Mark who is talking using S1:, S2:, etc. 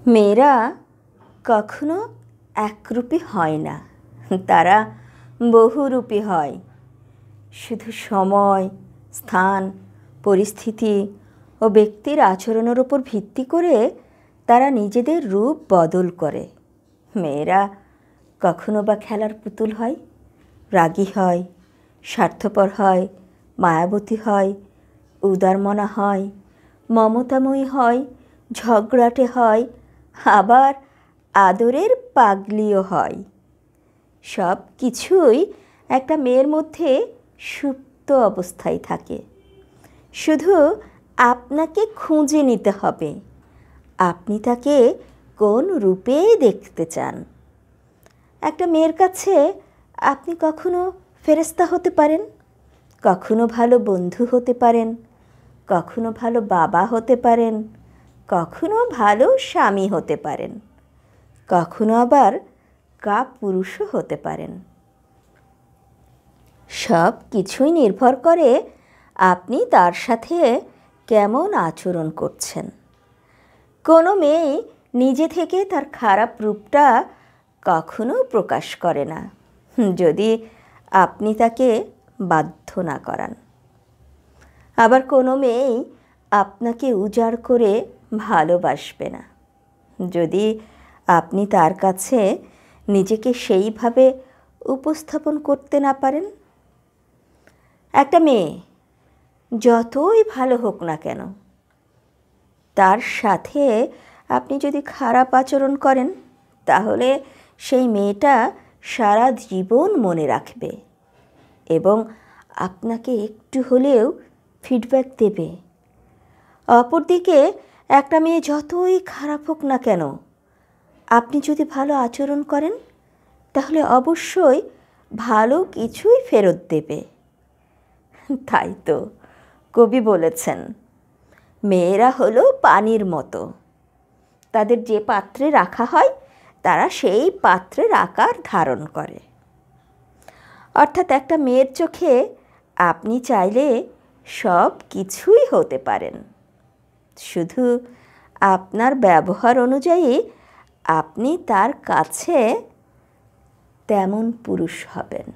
S1: মেয়েরা কখনো একরূপী হয় না, তারা বহুরূপী হয়। শুধু সময়, স্থান, পরিস্থিতি ও ব্যক্তির আচরণের ওপর ভিত্তি করে তারা নিজেদের রূপ বদল করে। মেয়েরা কখনো বা খেলার পুতুল হয়, রাগী হয়, স্বার্থপর হয়, মায়াবতী হয়, উদারমনা হয়, মমতাময়ী হয়, ঝগড়াটে হয়, আবার আদরের পাগলিও হয়। সব কিছুই একটা মেয়ের মধ্যে সুপ্ত অবস্থায় থাকে। শুধু আপনাকে খুঁজে নিতে হবে আপনি তাকে কোন রূপে দেখতে চান। একটা মেয়ের কাছে আপনি কখনো ফেরেশতা হতে পারেন, কখনো ভালো বন্ধু হতে পারেন, কখনো ভালো বাবা হতে পারেন, কখনো ভালো স্বামী হতে পারেন, কখনো আবার কাপুরুষও হতে পারেন। সব কিছুই নির্ভর করে আপনি তার সাথে কেমন আচরণ করছেন। কোনো মেয়ে নিজে থেকে তার খারাপ রূপটা কখনো প্রকাশ করে না, যদি আপনি তাকে বাধ্য না করান। আবার কোনো মেয়েই আপনাকে উজাড় করে ভালোবাসবে না, যদি আপনি তার কাছে নিজেকে সেইভাবে উপস্থাপন করতে না পারেন। একটা মেয়ে যতই ভালো হোক না কেন, তার সাথে আপনি যদি খারাপ আচরণ করেন, তাহলে সেই মেয়েটা সারা জীবন মনে রাখবে এবং আপনাকে একটু হলেও ফিডব্যাক দেবে। অপরদিকে একটা মেয়ে যতই খারাপ হোক না কেন, আপনি যদি ভালো আচরণ করেন, তাহলে অবশ্যই ভালো কিছুই ফেরত দেবে। তাই তো কবি বলেছেন, মেয়েরা হলো পানির মতো, তাদের যে পাত্রে রাখা হয় তারা সেই পাত্রের আকার ধারণ করে। অর্থাৎ একটা মেয়ের চোখে আপনি চাইলে সব কিছুই হতে পারেন, শুধু আপনার ব্যবহার অনুযায়ী আপনি তার কাছে তেমন পুরুষ হবেন।